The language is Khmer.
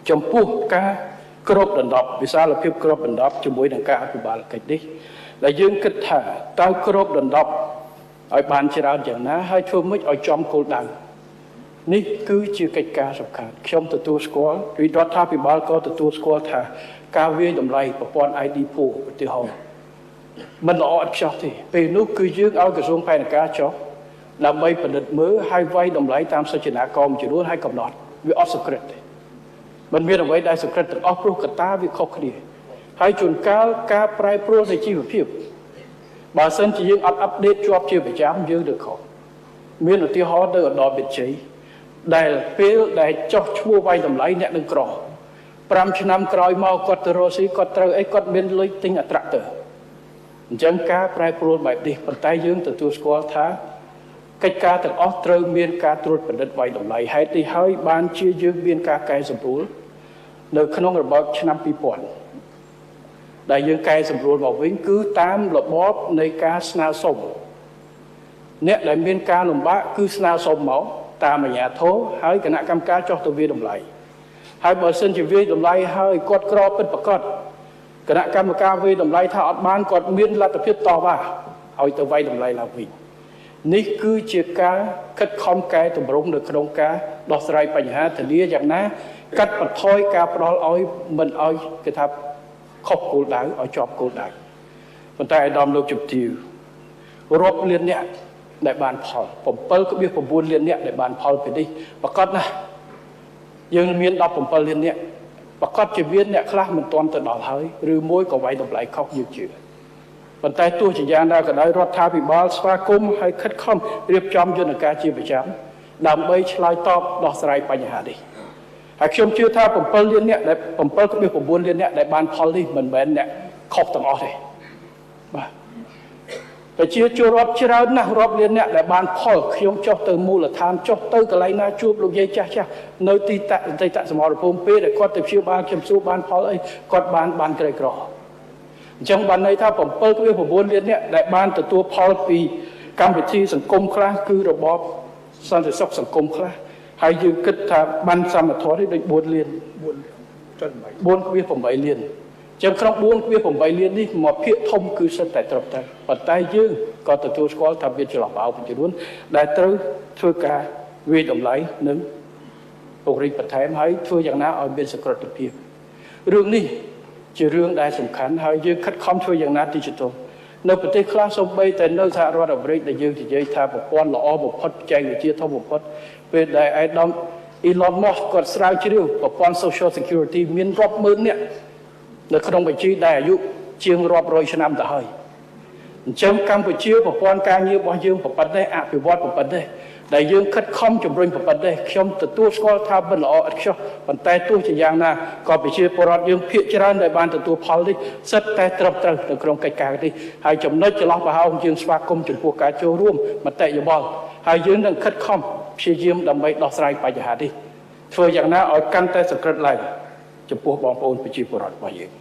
ចំពោះការគ្របដណ្ដប់វិសាលភាពគ្របដណ្ដប់ជាមួយនឹងការអភិបាលកិច្ចនេះដែលយើងគិតថាតើគ្របដណ្ដប់ឲ្យបានច្រើនយ៉ាងណាហើយធ្វើម៉េចឲ្យចំគោលដៅនេះគឺជាកិច្ចការសំខាន់ខ្ញុំទទួលស្គាល់រដ្ឋាភិបាលក៏ទទួលស្គាល់ថាការវាយតម្លៃប្រព័ន្ធ ID ពូឧទាហរណ៍មិនល្អឥតខ្ចោះទេពេលនោះគឺយើងឲ្យក្រសួងផែនការចុះដើម្បីពិនិត្យមើលហើយវាយតម្លៃតាមសុចនាករមួយចំនួនហើយកំណត់វាអត់សង្កត់ទេមិនមានអ្វីដែលសង្កត់ទាំងអស់ព្រោះកត្តាវាខុសគ្នាហើយជួនកាលការប្រែប្រួលនៃជីវភាពបើសិនជាយើងអត់អាប់ដេតជាប់ជាប្រចាំយើងទៅខុសមានឧទាហរណ៍ទៅឧត្តរវិជ័យដែលពេលដែលចុះឈ្មោះវាយតម្លៃអ្នកនឹងក្រ5ឆ្នាំក្រោយមកគាត់ទៅរកស៊ីគាត់ត្រូវអីគាត់មានលុយទិញអត្រាក់ទៅអញ្ចឹងការប្រែប្រួលបែបនេះប៉ុន្តែយើងទទួលស្គាល់ថាកិច្ចការទាំងអស់ត្រូវមានការត្រួតពិនិត្យវាយតម្លៃហេតុនេះហើយបានជាយើងមានការកែសម្រួលនៅក្នុងរបបឆ្នាំ2000ដែលយើងកែសម្រួលមកវិញគឺតាមរបបនៃការស្នើសុំអ្នកដែលមានការលំបាកគឺស្នើសុំមកតាមអាជ្ញាធរហើយគណៈកម្មការចុះទៅវាយតម្លៃហើយបើសិនជាវាយតម្លៃហើយគាត់ក្រពិតប្រាកដគណៈកម្មការវាយតម្លៃថាអត់បានគាត់មានលទ្ធភាពតវ៉ាឲ្យទៅវាយតម្លៃឡើងវិញនេះគឺជាការខិតខំកែតម្រង់នៅក្នុងការដោះស្រាយបញ្ហាធានាយ៉ាងណាកាត់បន្ថយការផ្ដល់ឲ្យមិនឲ្យគេថាខុសគោលដៅឲ្យជាប់គោលដៅប៉ុន្តែអាដាមលោកជំទាវរាប់លានអ្នកដែលបានផល7.9 លានអ្នកដែលបានផលពីនេះប្រកាសណាស់យើងមាន17លានអ្នកប្រកាសជាមានអ្នកខ្លះមិនទាន់ទៅដល់ហើយឬមួយក៏វាយតម្លៃខុសយើងជឿប៉ុន្តែទោះជាយ៉ាងណាក៏ដោយរដ្ឋាភិបាលស្វាគមន៍ហើយខិតខំរៀបចំយន្តការជាប្រចាំដើម្បីឆ្លើយតបដោះស្រាយបញ្ហានេះហើយខ្ញុំជឿថា7លានអ្នកដែល7.9 លានអ្នកដែលបានផលនេះមិនមែនអ្នកខុសទាំងអស់ទេបាទប្រជាជនរដ្ឋច្រើនណាស់រាប់លានអ្នកដែលបានផលខ្ញុំចុះទៅមូលដ្ឋានចុះទៅកន្លែងណាជួបលោកយាយចាស់នៅទីតសមរភូមិពេលដែលគាត់ទៅព្យាបាលខ្ញុំសួរបានផលអីគាត់បានក្រីក្រអញ្ចឹងបានន័យថា7.9 លានអ្នកដែលបានទទួលផលពីកម្មវិធីសង្គមខ្លះគឺរបបសន្តិសុខសង្គមខ្លះហើយយើងគិតថាបានសមត្ថភាពនេះដូច4លាន4.8 លានចឹងក្នុង 4.8 លាននេះមកភាគធំគឺសិតតែត្រឹមត្រូវប៉ុន្តែយើងក៏ទទួលស្គាល់ថាវាចន្លោះបោកមួយចំនួនដែលត្រូវធ្វើការវិតម្លៃនិងពង្រីកបន្ថែមហើយធ្វើយ៉ាងណាឲ្យមានសក្តិភាពរឿងនេះជារឿងដែលសំខាន់ហើយយើងខិតខំធ្វើយ៉ាងណាទីជតុលនៅប្រទេសខ្លះសូម្បីតែនៅសហរដ្ឋអាមេរិកដែលយើងនិយាយថាប្រព័ន្ធល្អបំផុតបច្ចេកវិទ្យាធំបំផុតពេលដែលឯកឧត្តម Elon Musk គាត់ស្រាវជ្រាវប្រព័ន្ធ Social Security មានរាប់ម៉ឺននាក់នៅក្នុងបញ្ជីដែលអាយុជាងរាប់រយឆ្នាំទៅហើយអញ្ចឹងកម្ពុជាប្រព័ន្ធការងាររបស់យើងប្រប៉ុណ្ណេះអភិវឌ្ឍប្រប៉ុណ្ណេះដែលយើងខិតខំជំរុញប្រប៉ុណ្ណេះខ្ញុំទទួលស្គាល់ថាមិនល្អឥតខ្ចោះប៉ុន្តែទោះជាយ៉ាងណាក៏ប្រជាពលរដ្ឋយើងភាគច្រើនដែលបានទទួលផលនេះសិតតែត្រឹមត្រូវនៅក្នុងកិច្ចការនេះហើយចំណុចចន្លោះប្រហោងយើងស្វាគមន៍ចំពោះការចូលរួមមតិយោបល់ហើយយើងនឹងខិតខំព្យាយាមដើម្បីដោះស្រាយបញ្ហានេះធ្វើយ៉ាងណាឲ្យកាន់តែសង្កត់ឡើងចំពោះបងប្អូនប្រជាពលរដ្ឋរបស់យើង